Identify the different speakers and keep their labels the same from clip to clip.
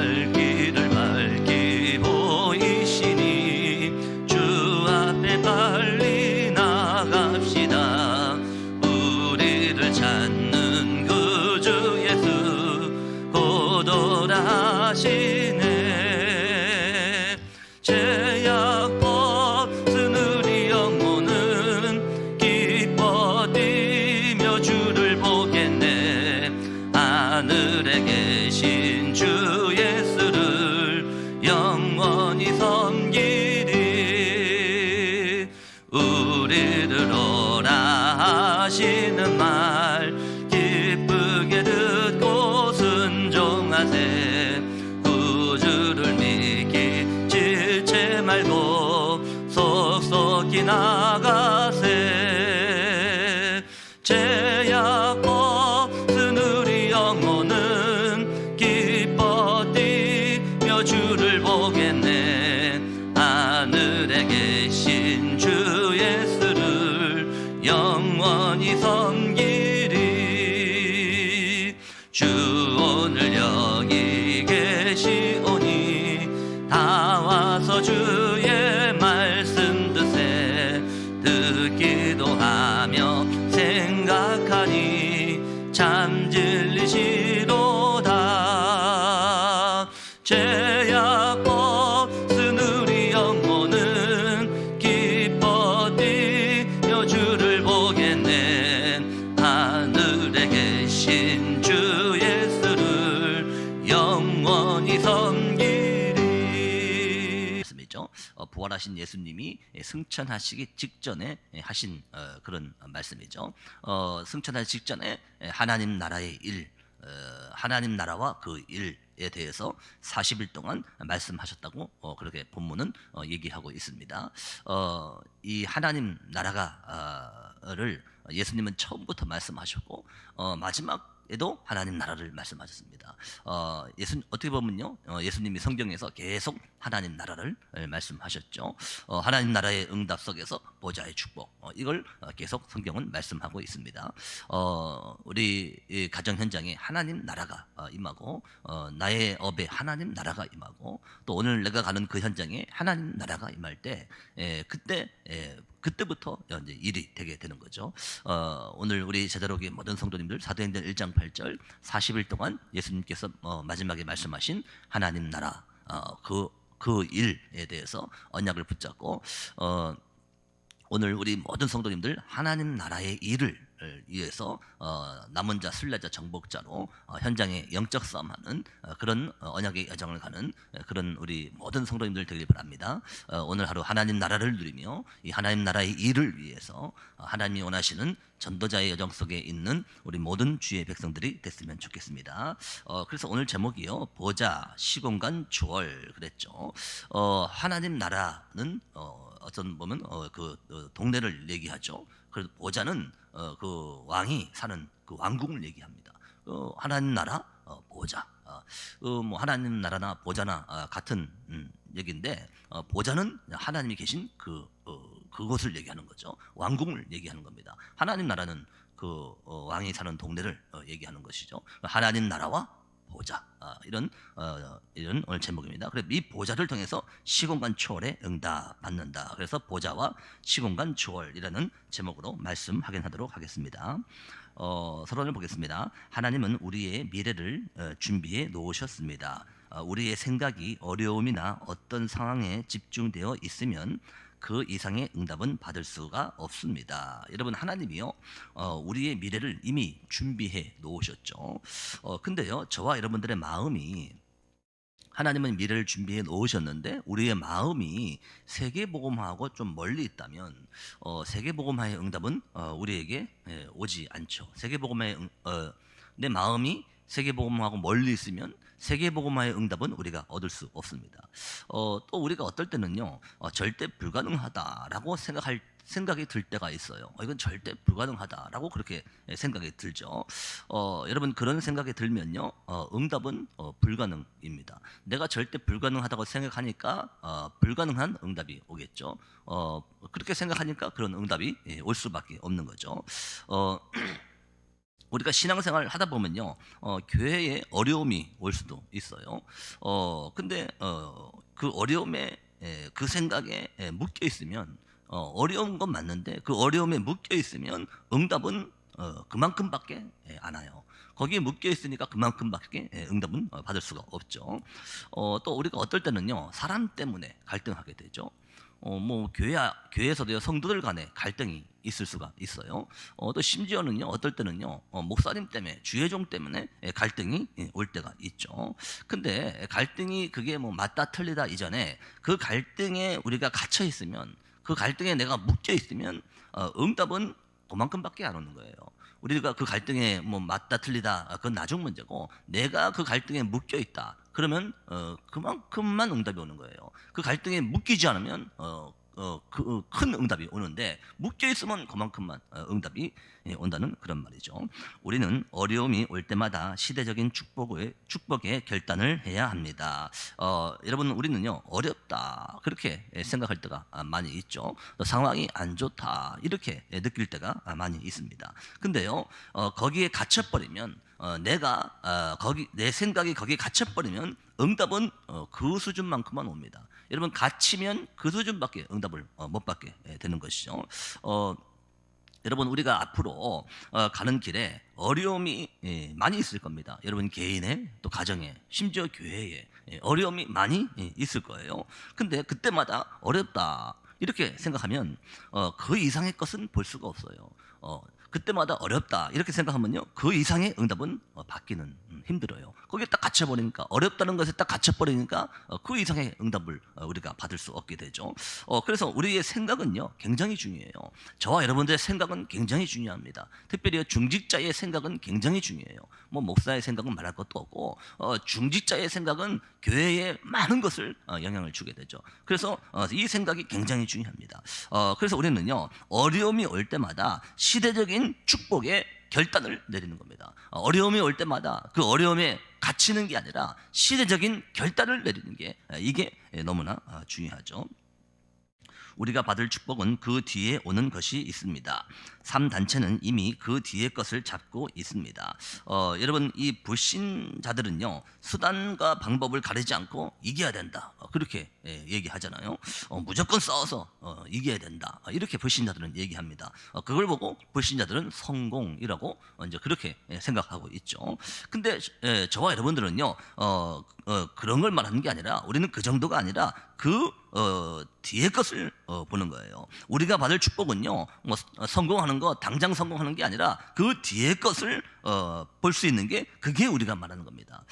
Speaker 1: 갈 길을 밝히 보이시니 주 앞에 빨리 나갑시다. 우리를 찾는 구주 예수 곧 오라 하시네. 죄악 벗은 우리 영혼은 기뻐 뛰며 주를 보겠네. 하늘에 계신 주 예수를 영원히 섬기리. 우리를 오라 하시는 말 기쁘게 듣고 순종하세. 구주를 믿기 지체 말고 속속히 나가세. 죄악 벗은 우리 영혼은 기뻐 뛰며 주를 보겠네. 하늘에 계신 주 예수를 영원히 섬기리. 주 오늘 여기 계시오니 다 와서 주의 말씀 듣세. 듣기도 하며 생각하니 참 진리시로다. 죄악 벗은 우리 영혼은 기뻐 뛰며 주를 보겠네. 하늘에 계신 주 예수를 영원히 섬기리. 말씀이죠. 부활하신 예수님이 승천하시기 직전에 하신 그런 말씀이죠. 승천하기 직전에 하나님 나라의 일, 하나님 나라와 그 일에 대해서 40일 동안 말씀하셨다고 그렇게 본문은 얘기하고 있습니다. 이 하나님 나라가를 예수님은 처음부터 말씀하셨고 마지막에도 하나님 나라를 말씀하셨습니다. 어떻게 보면요, 예수님이 성경에서 계속 하나님 나라를 말씀하셨죠. 하나님 나라의 응답 속에서 보좌의 축복, 이걸 계속 성경은 말씀하고 있습니다. 우리 가정 현장에 하나님 나라가 임하고 나의 업에 하나님 나라가 임하고 또 오늘 내가 가는 그 현장에 하나님 나라가 임할 때 그때부터 이제 일이 되게 되는 거죠. 오늘 우리 제자로교의 모든 성도님들 사도행전 1장 8절 40일 동안 예수님께서 마지막에 말씀하신 하나님 나라 그 일에 대해서 언약을 붙잡고 오늘 우리 모든 성도님들 하나님 나라의 일을 위해서 남은 자, 순례자, 정복자로 현장에 영적 싸움하는 그런 언약의 여정을 가는 그런 우리 모든 성도님들 되길 바랍니다. 오늘 하루 하나님 나라를 누리며 이 하나님 나라의 일을 위해서 하나님이 원하시는 전도자의 여정 속에 있는 우리 모든 주의 백성들이 됐으면 좋겠습니다. 그래서 오늘 제목이요, 보좌, 시공간, 주월 그랬죠. 하나님 나라는 어떤 보면 그 동네를 얘기하죠. 그래서 보좌는 그 왕이 사는 그 왕궁을 얘기합니다. 하나님 나라 보좌, 뭐 하나님 나라나 보좌나 같은 얘기인데 보좌는 하나님이 계신 그곳을 얘기하는 거죠. 왕궁을 얘기하는 겁니다. 하나님 나라는 그 왕이 사는 동네를 얘기하는 것이죠. 하나님 나라와 보좌, 이런 오늘 제목입니다. 그래서 이 보좌를 통해서 시공간 초월에 응답 받는다. 그래서 보좌와 시공간 초월이라는 제목으로 말씀 확인하도록 하겠습니다. 서론을 보겠습니다. 하나님은 우리의 미래를 준비해 놓으셨습니다. 우리의 생각이 어려움이나 어떤 상황에 집중되어 있으면 그 이상의 응답은 받을 수가 없습니다. 여러분, 하나님이요, 우리의 미래를 이미 준비해 놓으셨죠. 근데요, 저와 여러분들의 마음이, 하나님은 미래를 준비해 놓으셨는데 우리의 마음이 세계복음화하고 좀 멀리 있다면 세계복음화의 응답은 우리에게 오지 않죠. 내 마음이 세계복음화하고 멀리 있으면 세계복음화의 응답은 우리가 얻을 수 없습니다. 또 우리가 어떨 때는요, 절대 불가능하다라고 생각이 들 때가 있어요. 이건 절대 불가능하다라고 그렇게 생각이 들죠. 여러분, 그런 생각이 들면요, 응답은 불가능입니다. 내가 절대 불가능하다고 생각하니까 불가능한 응답이 오겠죠. 그렇게 생각하니까 그런 응답이 올 수밖에 없는 거죠. 우리가 신앙생활을 하다 보면요, 교회에 어려움이 올 수도 있어요. 근데 그 어려움에 그 생각에 묶여 있으면 어려운 건 맞는데 그 어려움에 묶여 있으면 응답은 그만큼밖에 안 와요. 거기에 묶여 있으니까 그만큼밖에 응답은 받을 수가 없죠. 또 우리가 어떨 때는요, 사람 때문에 갈등하게 되죠. 뭐 교회에서도요, 성도들 간에 갈등이 있을 수가 있어요. 또 심지어는요, 어떨 때는요, 목사님 때문에, 주의종 때문에 갈등이 올 때가 있죠. 근데 갈등이 그게 뭐 맞다 틀리다 이전에 그 갈등에 우리가 갇혀 있으면, 그 갈등에 내가 묶여 있으면 응답은 그만큼밖에 안 오는 거예요. 우리가 그 갈등에 뭐 맞다 틀리다 그건 나중 문제고, 내가 그 갈등에 묶여 있다 그러면 그만큼만 응답이 오는 거예요. 그 갈등에 묶이지 않으면 그 큰 응답이 오는데, 묶여 있으면 그만큼만 응답이 온다는 그런 말이죠. 우리는 어려움이 올 때마다 시대적인 축복의 결단을 해야 합니다. 여러분, 우리는요, 어렵다 그렇게 생각할 때가 많이 있죠. 또 상황이 안 좋다 이렇게 느낄 때가 많이 있습니다. 근데요, 거기에 갇혀버리면, 내가 거기 내 생각이 거기에 갇혀버리면 응답은 그 수준만큼만 옵니다. 여러분, 갇히면 그 수준밖에 응답을 못 받게 되는 것이죠. 여러분, 우리가 앞으로 가는 길에 어려움이 많이 있을 겁니다. 여러분 개인의, 또 가정에, 심지어 교회에 어려움이 많이 있을 거예요. 근데 그때마다 어렵다 이렇게 생각하면 그 이상의 것은 볼 수가 없어요. 그때마다 어렵다 이렇게 생각하면요, 그 이상의 응답은 받기는 힘들어요. 거기에 딱 갇혀버리니까, 어렵다는 것에 딱 갇혀버리니까 그 이상의 응답을 우리가 받을 수 없게 되죠. 그래서 우리의 생각은요, 굉장히 중요해요. 저와 여러분들의 생각은 굉장히 중요합니다. 특별히 중직자의 생각은 굉장히 중요해요. 뭐 목사의 생각은 말할 것도 없고, 중직자의 생각은 교회에 많은 것을 영향을 주게 되죠. 그래서 이 생각이 굉장히 중요합니다. 그래서 우리는요, 어려움이 올 때마다 시대적인 축복의 결단을 내리는 겁니다. 어려움이 올 때마다 그 어려움에 갇히는 게 아니라 시대적인 결단을 내리는 게, 이게 너무나 중요하죠. 우리가 받을 축복은 그 뒤에 오는 것이 있습니다. 3단체는 이미 그 뒤에 것을 잡고 있습니다. 여러분, 이 불신자들은요, 수단과 방법을 가리지 않고 이겨야 된다 그렇게 얘기하잖아요. 무조건 싸워서 이겨야 된다 이렇게 불신자들은 얘기합니다. 그걸 보고 불신자들은 성공이라고 이제 그렇게 생각하고 있죠. 근데 저와 여러분들은요, 그런 걸 말하는 게 아니라, 우리는 그 정도가 아니라 그 뒤에 것을 보는 거예요. 우리가 받을 축복은요, 뭐 성공하는 거, 당장 성공하는 게 아니라 그 뒤에 것을 볼 수 있는 게, 그게 우리가 말하는 겁니다.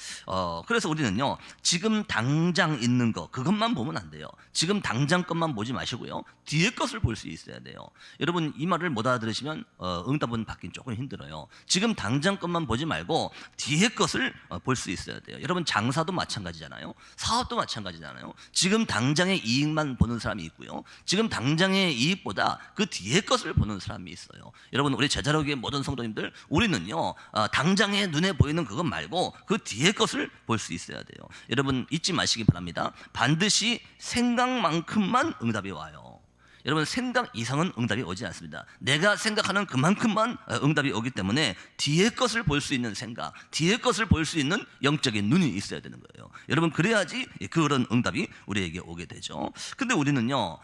Speaker 1: 그래서 우리는요, 지금 당장 있는 거 그것만 보면 안 돼요. 지금 당장 것만 보지 마시고요, 뒤에 것을 볼 수 있어야 돼요. 여러분, 이 말을 못 알아들으시면 응답은 받긴 조금 힘들어요. 지금 당장 것만 보지 말고 뒤에 것을 볼 수 있어야 돼요. 여러분, 장사도 마찬가지잖아요. 사업도 마찬가지잖아요. 지금 당장의 이익만 보는 사람이 있고요, 지금 당장의 이익보다 그 뒤에 것을 보는 사람이 있어요. 여러분, 우리 제자로교의 모든 성도님들, 우리는요, 당장에 눈에 보이는 그것 말고 그 뒤에 것을 볼 수 있어야 돼요. 여러분, 잊지 마시기 바랍니다. 반드시 생각만큼만 응답이 와요. 여러분, 생각 이상은 응답이 오지 않습니다. 내가 생각하는 그만큼만 응답이 오기 때문에 뒤에 것을 볼 수 있는 생각, 뒤에 것을 볼 수 있는 영적인 눈이 있어야 되는 거예요. 여러분, 그래야지 그런 응답이 우리에게 오게 되죠. 근데 우리는요,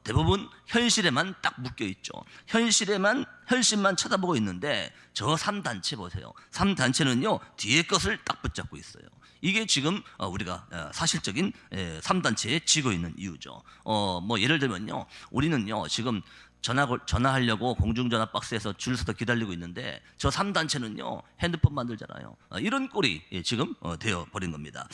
Speaker 1: 대부분 현실에만 딱 묶여 있죠. 현실만 쳐다보고 있는데, 저 3단체 보세요. 3단체는요, 뒤에 것을 딱 붙잡고 있어요. 이게 지금 우리가 사실적인 3단체에 지고 있는 이유죠. 뭐 예를 들면요, 우리는요, 지금 전화하려고 공중전화 박스에서 줄 서서 기다리고 있는데, 저 3단체는요 핸드폰 만들잖아요. 이런 꼴이 지금 되어 버린 겁니다.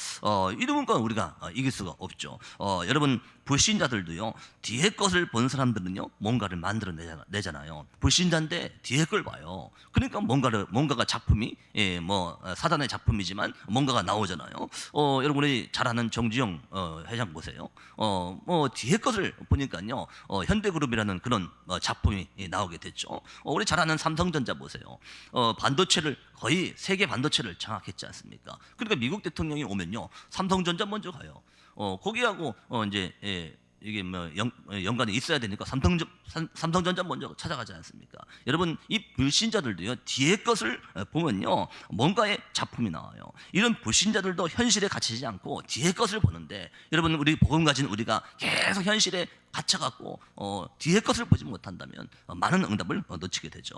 Speaker 1: 이런 건 우리가 이길 수가 없죠. 여러분, 불신자들도요, 뒤에 것을 본 사람들은요, 뭔가를 만들어 내잖아요. 불신자인데 뒤에 걸 봐요. 그러니까 뭔가가 작품이, 뭐 사단의 작품이지만 뭔가가 나오잖아요. 여러분, 우리 잘 아는 정주영 회장 보세요. 뭐 뒤에 것을 보니까요, 현대그룹이라는 그런 작품이 나오게 됐죠. 우리 잘 아는 삼성전자 보세요. 반도체를, 거의 세계 반도체를 장악했지 않습니까? 그러니까 미국 대통령이 오면요, 삼성전자 먼저 가요. 거기하고 이제 이게 뭐 연관이 있어야 되니까 삼성전자 먼저 찾아가지 않습니까? 여러분 이 불신자들도요 뒤에 것을 보면요 뭔가의 작품이 나와요. 이런 불신자들도 현실에 갇히지 않고 뒤에 것을 보는데 여러분 우리 복음 가진 우리가 계속 현실에 갇혀갖고 뒤에 것을 보지 못한다면 많은 응답을 놓치게 되죠.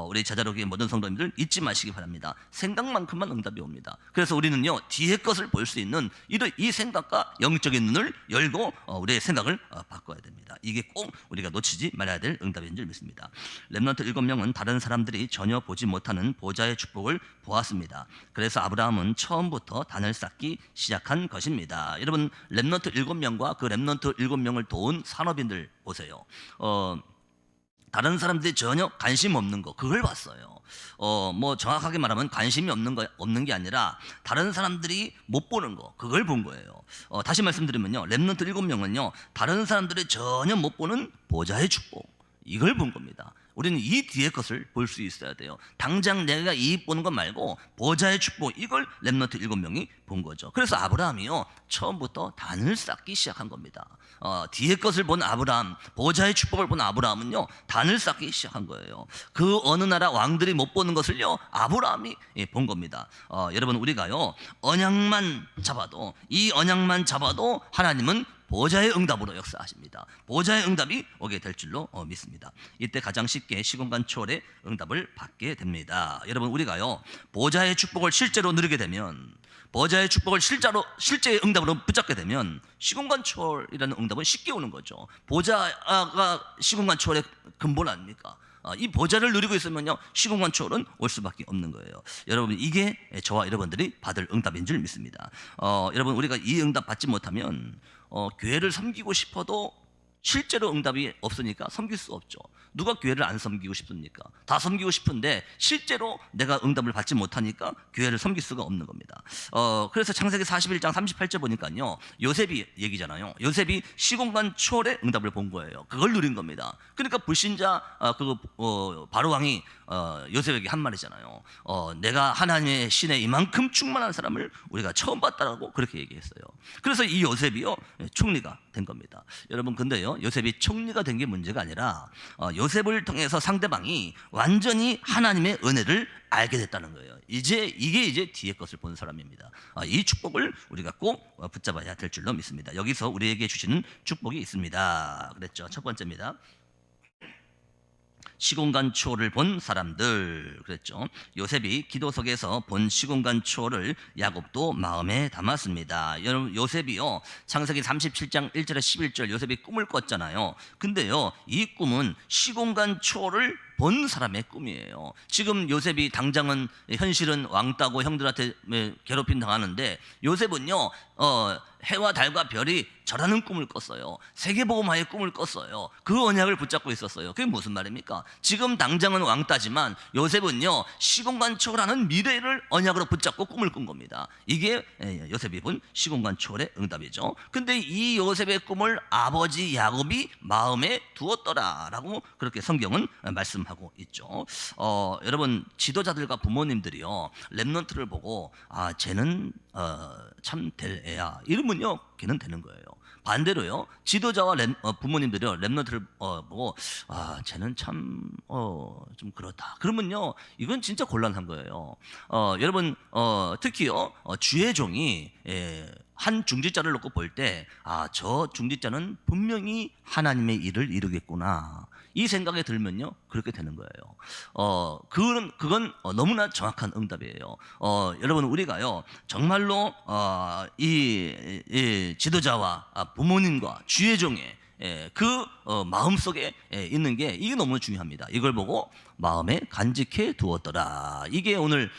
Speaker 1: 우리 제자로교의 모든 성도님들 잊지 마시기 바랍니다. 생각만큼만 응답이 옵니다. 그래서 우리는요 뒤에 것을 볼 수 있는 이 생각과 영적인 눈을 열고 우리의 생각을 바꿔야 됩니다. 이게 꼭 우리가 놓치지 말아야 될 응답인 줄 믿습니다. 렘넌트 7명은 다른 사람들이 전혀 보지 못하는 보좌의 축복을 보았습니다. 그래서 아브라함은 처음부터 단을 쌓기 시작한 것입니다. 여러분 렘넌트 7명과 그 렘넌트 7명을 도운 산업인들 보세요. 다른 사람들이 전혀 관심 없는 거 그걸 봤어요. 뭐 정확하게 말하면 관심이 없는 게 아니라 다른 사람들이 못 보는 거 그걸 본 거예요. 다시 말씀드리면요, 렘넌트 7명은요 다른 사람들이 전혀 못 보는 보좌의 축복 이걸 본 겁니다. 우리는 이 뒤에 것을 볼 수 있어야 돼요. 당장 내가 이익 보는 것 말고 보좌의 축복 이걸 렘넌트 7명이 본 거죠. 그래서 아브라함이요 처음부터 단을 쌓기 시작한 겁니다. 뒤에 것을 본 아브라함, 보좌의 축복을 본 아브라함은요 단을 쌓기 시작한 거예요. 그 어느 나라 왕들이 못 보는 것을요 아브라함이 본 겁니다. 여러분 우리가요 언약만 잡아도 하나님은 보좌의 응답으로 역사하십니다. 보좌의 응답이 오게 될 줄로 믿습니다. 이때 가장 쉽게 시공간 초월의 응답을 받게 됩니다. 여러분 우리가요 보좌의 축복을 실제로 누리게 되면, 보좌의 축복을 실제의 응답으로 붙잡게 되면 시공간 초월이라는 응답은 쉽게 오는 거죠. 보좌가 시공간 초월의 근본 아닙니까? 이 보좌를 누리고 있으면요 시공간 초월은 올 수밖에 없는 거예요. 여러분 이게 저와 여러분들이 받을 응답인 줄 믿습니다. 여러분 우리가 이 응답 받지 못하면 교회를 섬기고 싶어도 실제로 응답이 없으니까 섬길 수 없죠. 누가 교회를 안 섬기고 싶습니까? 다 섬기고 싶은데 실제로 내가 응답을 받지 못하니까 교회를 섬길 수가 없는 겁니다. 그래서 창세기 41장 38절 보니까요 요셉이 얘기잖아요. 요셉이 시공간 초월의 응답을 본 거예요. 그걸 누린 겁니다. 그러니까 불신자 바로 왕이 요셉에게 한 말이잖아요. 내가 하나님의 신에 이만큼 충만한 사람을 우리가 처음 봤다라고 그렇게 얘기했어요. 그래서 이 요셉이요 총리가 된 겁니다. 여러분 근데요 요셉이 총리가 된 게 문제가 아니라 요셉을 통해서 상대방이 완전히 하나님의 은혜를 알게 됐다는 거예요. 이게 뒤에 것을 본 사람입니다. 이 축복을 우리가 꼭 붙잡아야 될 줄로 믿습니다. 여기서 우리에게 주시는 축복이 있습니다. 그랬죠. 첫 번째입니다. 시공간 초월을 본 사람들 그랬죠. 요셉이 기도 속에서 본 시공간 초월을 야곱도 마음에 담았습니다. 여러분 요셉이요 창세기 37장 1절에 11절 요셉이 꿈을 꿨잖아요. 근데요 이 꿈은 시공간 초월을 본 사람의 꿈이에요. 지금 요셉이 당장은 현실은 왕따고 형들한테 괴롭힘 당하는데 요셉은요 해와 달과 별이 절하는 꿈을 꿨어요. 세계복음화의 꿈을 꿨어요. 그 언약을 붙잡고 있었어요. 그게 무슨 말입니까? 지금 당장은 왕따지만 요셉은요 시공간 초월하는 미래를 언약으로 붙잡고 꿈을 꾼 겁니다. 이게 요셉이 본 시공간 초월의 응답이죠. 근데 이 요셉의 꿈을 아버지 야곱이 마음에 두었더라라고 그렇게 성경은 말씀하고 있죠. 여러분 지도자들과 부모님들이요 렘넌트를 보고 쟤는 참 될 애야 이러면요 걔는 되는 거예요. 반대로요 지도자와 부모님들이요 렘넌트를 보고 쟤는 참 좀 그렇다 그러면요 이건 진짜 곤란한 거예요. 여러분 특히요 주의 종이 한 중직자를 놓고 볼 때 저 중직자는 분명히 하나님의 일을 이루겠구나 이 생각이 들면요 그렇게 되는 거예요. 그건 너무나 정확한 응답이에요. 여러분 우리가요 정말로 이 지도자와 부모님과 주의 종의 그 마음속에 있는 게 이게 너무 중요합니다. 이걸 보고 마음에 간직해 두었더라. 이게 오늘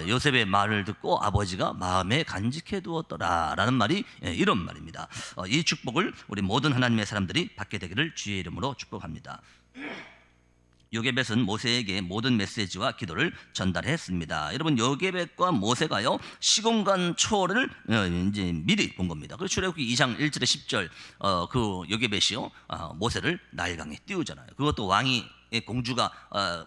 Speaker 1: 요셉의 말을 듣고 아버지가 마음에 간직해 두었더라라는 말이 이런 말입니다. 이 축복을 우리 모든 하나님의 사람들이 받게 되기를 주의 이름으로 축복합니다. 요게벳은 모세에게 모든 메시지와 기도를 전달했습니다. 여러분 요게벳과 모세가요 시공간 초월을 이제 미리 본 겁니다. 그 출애굽기 2장 1절에 10절 그 요게벳이요 모세를 나일강에 띄우잖아요. 그것도 왕이 공주가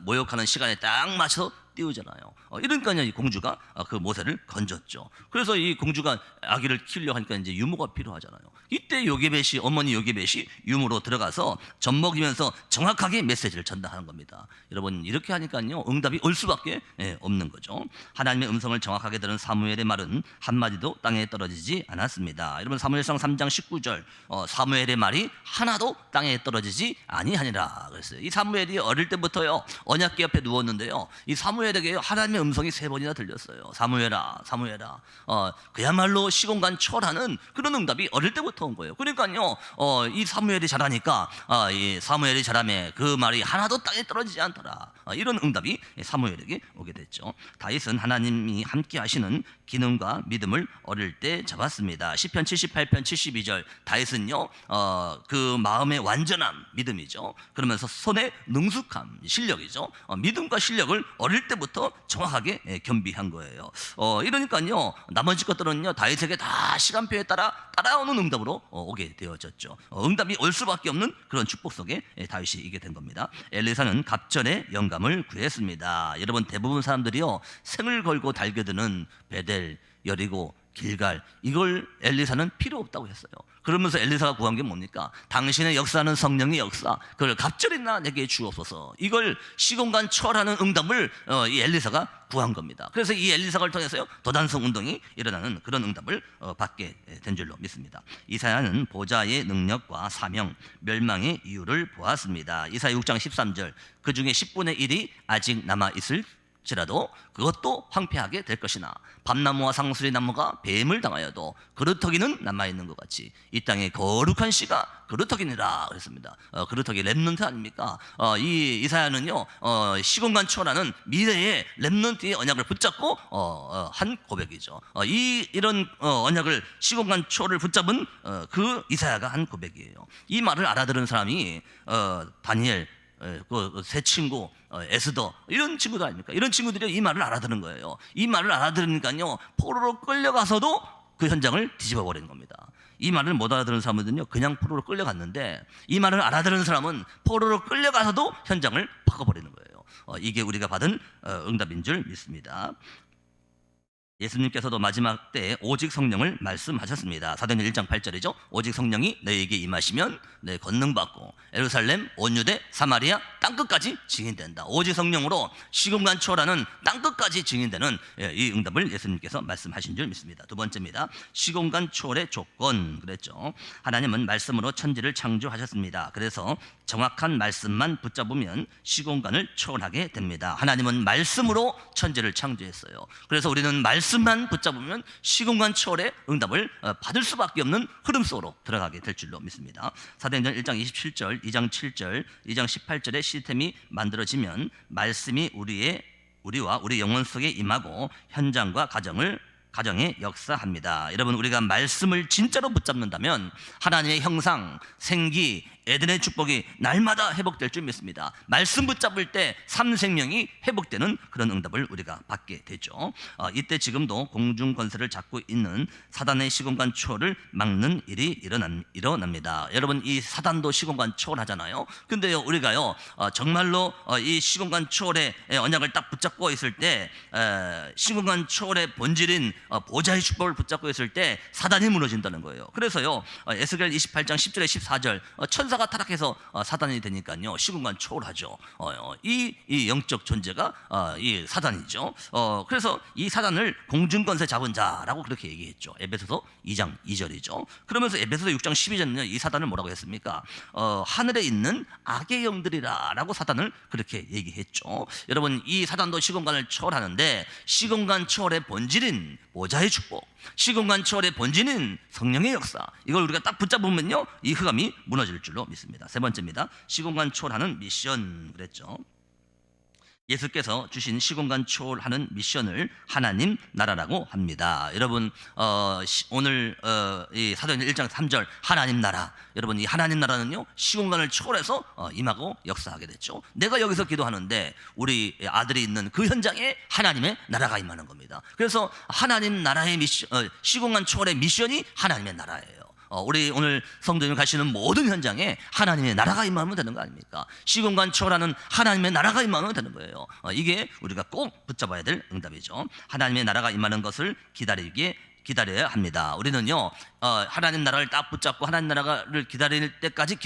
Speaker 1: 모욕하는 시간에 딱 맞춰서 띄우잖아요. 이러니까요, 이 공주가 그 모세를 건졌죠. 그래서 이 공주가 아기를 키우려고 하니까 이제 유모가 필요하잖아요. 이때 요게벳이, 어머니 요게벳이 유모로 들어가서 젖 먹이면서 정확하게 메시지를 전달하는 겁니다. 여러분, 이렇게 하니까요, 응답이 올 수밖에 없는 거죠. 하나님의 음성을 정확하게 들은 사무엘의 말은 한마디도 땅에 떨어지지 않았습니다. 여러분, 사무엘상 3장 19절, 사무엘의 말이 하나도 땅에 떨어지지 아니하니라 그랬어요. 이 사무엘이 어릴 때부터요, 언약궤 옆에 누웠는데요, 이 사무엘에게 하나님의 음성이 3번이나 들렸어요. 사무엘아, 사무엘아. 그야말로 시공간 초월하는 그런 응답이 어릴 때부터 온 거예요. 그러니까요, 이 사무엘이 자라니까 이 사무엘이 자라매 그 말이 하나도 땅에 떨어지지 않더라. 이런 응답이 사무엘에게 오게 됐죠. 다윗은 하나님이 함께 하시는 기능과 믿음을 어릴 때 잡았습니다. 시편 78편 72절, 다윗은요, 그 마음의 완전함, 믿음이죠. 그러면서 손의 능숙함, 실력이죠. 믿음과 실력을 어릴 때부터 정확하게 겸비한 거예요. 이러니까요, 나머지 것들은요, 다윗에게 다 시간표에 따라 따라오는 응답으로 오게 되어졌죠. 응답이 올 수밖에 없는 그런 축복 속에 다윗이 이게 된 겁니다. 엘리사는 갑절의 영감을 구했습니다. 여러분, 대부분 사람들이요, 생을 걸고 달겨드는 베델, 여리고, 길갈, 이걸 엘리사는 필요 없다고 했어요. 그러면서 엘리사가 구한 게 뭡니까? 당신의 역사는 성령의 역사, 그걸 갑절이나 내게 주옵소서. 이걸 시공간 초월하는 응답을 이 엘리사가 구한 겁니다. 그래서 이 엘리사를 통해서요, 도단성 운동이 일어나는 그런 응답을 받게 된 줄로 믿습니다. 이사야는 보좌의 능력과 사명, 멸망의 이유를 보았습니다. 이사야 6장 13절, 그 중에 10분의 1이 아직 남아있을 지라도 그것도 황폐하게 될 것이나 밤나무와 상수리 나무가 뱀을 당하여도 그루터기는 남아있는 것 같이 이 땅에 거룩한 씨가 그루터기니라 그랬습니다. 그루터기 렘넌트 아닙니까? 이 이사야는요, 시공간 초월하는 미래의 렘넌트의 언약을 붙잡고 한 고백이죠. 이런 언약을, 시공간 초월을 붙잡은 그 이사야가 한 고백이에요. 이 말을 알아들은 사람이 다니엘, 그 새 친구 에스더, 이런 친구들 아닙니까? 이런 친구들이 이 말을 알아듣는 거예요. 이 말을 알아들으니까요, 포로로 끌려가서도 그 현장을 뒤집어 버리는 겁니다. 이 말을 못 알아들은 사람들은요, 그냥 포로로 끌려갔는데, 이 말을 알아들은 사람은 포로로 끌려가서도 현장을 바꿔버리는 거예요. 이게 우리가 받은 응답인 줄 믿습니다. 예수님께서도 마지막 때에 오직 성령을 말씀하셨습니다. 사도행전 1장 8절이죠. 오직 성령이 너희에게 임하시면 내 권능 받고 예루살렘, 온 유대, 사마리아 땅끝까지 증인된다. 오직 성령으로 시공간 초월하는 땅끝까지 증인되는 이 응답을 예수님께서 말씀하신 줄 믿습니다. 두 번째입니다. 시공간 초월의 조건 그랬죠. 하나님은 말씀으로 천지를 창조하셨습니다. 그래서 정확한 말씀만 붙잡으면 시공간을 초월하게 됩니다. 하나님은 말씀으로 천지를 창조했어요. 그래서 우리는 말씀만 붙잡으면 시공간 초월의 응답을 받을 수밖에 없는 흐름 속으로 들어가게 될 줄로 믿습니다. 사도행전 1장 27절, 2장 7절, 2장 18절의 시스템이 만들어지면 말씀이 우리와 우리 영혼 속에 임하고 현장과 가정에 역사합니다. 여러분, 우리가 말씀을 진짜로 붙잡는다면 하나님의 형상, 생기, 에덴의 축복이 날마다 회복될 줄 믿습니다. 말씀 붙잡을 때 삼생명이 회복되는 그런 응답을 우리가 받게 되죠. 이때 지금도 공중 권세를 잡고 있는 사단의 시공간 초월을 막는 일이 일어납니다. 여러분, 이 사단도 시공간 초월하잖아요. 근데요, 우리가요, 정말로 이 시공간 초월의 언약을 딱 붙잡고 있을 때, 시공간 초월의 본질인 보좌의 축복을 붙잡고 있을 때 사단이 무너진다는 거예요. 그래서요, 에스겔 28장 10절에 14절, 천사가 타락해서 사단이 되니까요, 시공간 초월하죠. 이 영적 존재가 이 사단이죠. 그래서 이 사단을 공중권세 잡은 자라고 그렇게 얘기했죠. 에베소서 2장 2절이죠. 그러면서 에베소서 6장 12절은요, 이 사단을 뭐라고 했습니까? 하늘에 있는 악의 영들이라라고 사단을 그렇게 얘기했죠. 여러분, 이 사단도 시공간을 초월하는데, 시공간 초월의 본질인 보좌의 축복, 시공간 초월의 본질인 성령의 역사, 이걸 우리가 딱 붙잡으면요, 이 흑암이 무너질 줄로 믿습니다. 세 번째입니다. 시공간 초월하는 미션 그랬죠. 예수께서 주신 시공간 초월하는 미션을 하나님 나라라고 합니다. 여러분, 오늘 이 사도행전 1장 3절 하나님 나라, 여러분, 이 하나님 나라는요, 시공간을 초월해서 임하고 역사하게 됐죠. 내가 여기서 기도하는데 우리 아들이 있는 그 현장에 하나님의 나라가 임하는 겁니다. 그래서 하나님 나라의 미션, 시공간 초월의 미션이 하나님의 나라예요. 우리 오늘 성도님 가시는 모든 현장에 하나님의 나라가 임하면 되는 거 아닙니까? 시공간 초월하는 하나님의 나라가 임하면 되는 거예요. 이게 우리가 꼭 붙잡아야 될 응답이죠. 하나님의 나라가 임하는 것을 기다려야 합니다. 우리는요, 하나님 나라를 딱 붙잡고 하나님 나라를 기다릴 때까지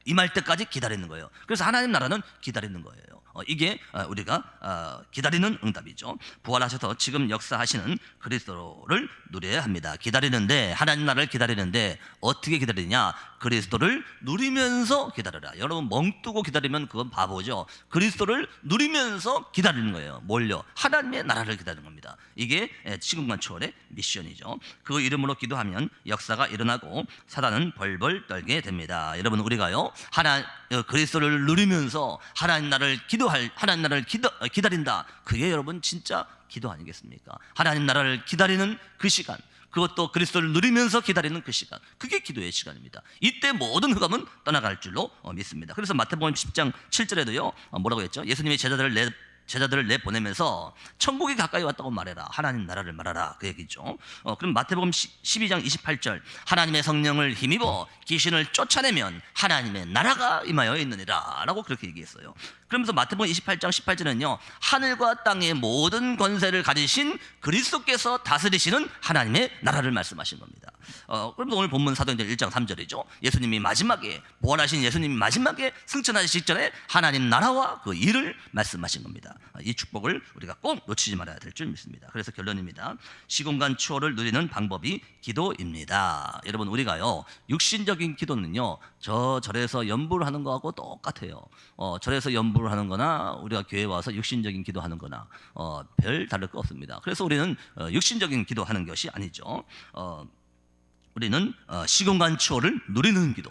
Speaker 1: 임할 때까지 기다리는 거예요. 그래서 하나님 나라는 기다리는 거예요. 이게 우리가 기다리는 응답이죠. 부활하셔서 지금 역사하시는 그리스도를 누려야 합니다. 기다리는데, 하나님 나라를 기다리는데 어떻게 기다리냐? 그리스도를 누리면서 기다려라. 여러분 멍뜨고 기다리면 그건 바보죠. 그리스도를 누리면서 기다리는 거예요. 뭘요? 하나님의 나라를 기다리는 겁니다. 이게 시공간 초월의 미션이죠. 그 이름으로 기도하면 역사가 일어나고 사단은 벌벌 떨게 됩니다. 여러분 우리가요, 그리스도를 누리면서 하나님 나라를 기다린다. 그게 여러분 진짜 기도 아니겠습니까? 하나님 나라를 기다리는 그 시간, 그것도 그리스도를 누리면서 기다리는 그 시간, 그게 기도의 시간입니다. 이때 모든 흑암은 떠나갈 줄로 믿습니다. 그래서 마태복음 10장 7절에도요 뭐라고 했죠? 예수님이 제자들을 내보내면서 천국이 가까이 왔다고 말해라, 하나님 나라를 말하라, 그 얘기죠. 그럼 마태복음 12장 28절, 하나님의 성령을 힘입어 귀신을 쫓아내면 하나님의 나라가 임하여 있느니라 라고 그렇게 얘기했어요. 그러면서 마태복음 28장 18절은요, 하늘과 땅의 모든 권세를 가지신 그리스도께서 다스리시는 하나님의 나라를 말씀하신 겁니다. 그러면서 오늘 본문 사도행전 1장 3절이죠. 예수님이 마지막에, 부활하신 예수님이 마지막에 승천하시기 직전에 하나님 나라와 그 일을 말씀하신 겁니다. 이 축복을 우리가 꼭 놓치지 말아야 될 줄 믿습니다. 그래서 결론입니다. 시공간 추월을 누리는 방법이 기도입니다. 여러분 우리가요, 육신적인 기도는요, 절에서 연부를 하는 거하고 똑같아요. 절에서 연부를 하는 거나 우리가 교회에 와서 육신적인 기도하는 거나 별 다를 거 없습니다. 그래서 우리는 육신적인 기도하는 것이 아니죠. 우리는 시공간 추월을 누리는 기도,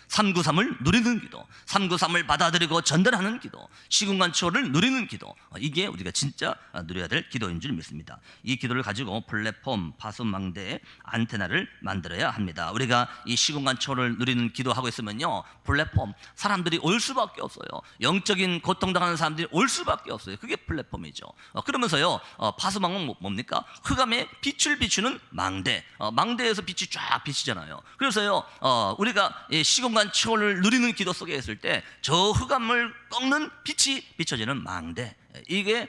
Speaker 1: 393을 누리는 기도, 393을 받아들이고 전달하는 기도, 시공간 추월을 누리는 기도, 이게 우리가 진짜 누려야 될 기도인 줄 믿습니다. 이 기도를 가지고 플랫폼, 파수망대, 안테나를 만들어야 합니다. 우리가 이 시공간 추월을 누리는 기도하고 있으면요, 플랫폼, 사람들이 올 수밖에 없어요. 영적인 고통당하는 사람들이 올 수밖에 없어요. 그게 플랫폼이죠. 그러면서요, 파수망은 뭡니까? 흑암에 빛을 비추는 망대, 망대에서 빛이 쫙 비치잖아요. 그래서요, 우리가 시공간 추월을 누리는 기도 속에 있을 때 저 흑암을 꺾는 빛이 비춰지는 망대, 이게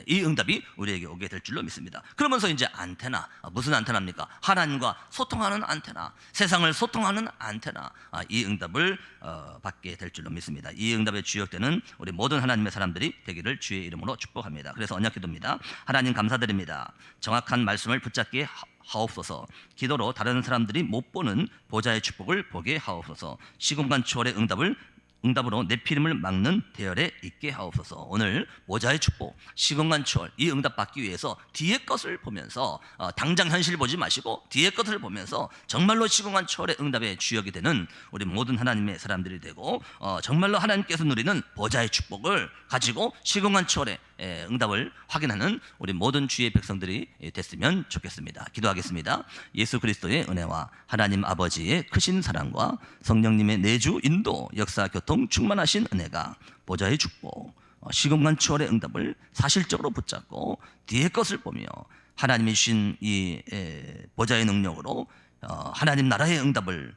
Speaker 1: 이 응답이 우리에게 오게 될 줄로 믿습니다. 그러면서 이제 안테나, 무슨 안테나입니까? 하나님과 소통하는 안테나, 세상을 소통하는 안테나, 이 응답을 받게 될 줄로 믿습니다. 이 응답에 주역되는 우리 모든 하나님의 사람들이 되기를 주의 이름으로 축복합니다. 그래서 언약기도입니다. 하나님 감사드립니다. 정확한 말씀을 붙잡게 하옵소서. 기도로 다른 사람들이 못 보는 보좌의 축복을 보게 하옵소서. 시공간 추월의 응답으로 내피림을 막는 대열에 있게 하옵소서. 오늘 보좌의 축복, 시공간 추월, 이 응답 받기 위해서 뒤의 것을 보면서 당장 현실 보지 마시고 뒤의 것을 보면서 정말로 시공간 추월의 응답의 주역이 되는 우리 모든 하나님의 사람들이 되고, 정말로 하나님께서 누리는 보좌의 축복을 가지고 시공간 추월의 응답을 확인하는 우리 모든 주의 백성들이 됐으면 좋겠습니다. 기도하겠습니다. 예수 그리스도의 은혜와 하나님 아버지의 크신 사랑과 성령님의 내주 인도 역사 교통 충만하신 은혜가, 보좌의 축복, 시공간 추월의 응답을 사실적으로 붙잡고 뒤의 것을 보며 하나님이 주신 이 보좌의 능력으로 하나님 나라의 응답을,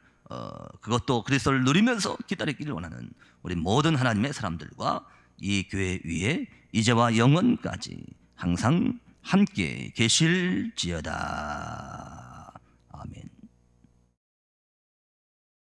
Speaker 1: 그것도 그리스도를 누리면서 기다리기를 원하는 우리 모든 하나님의 사람들과 이 교회 위에 이제와 영원까지 항상 함께 계실지어다.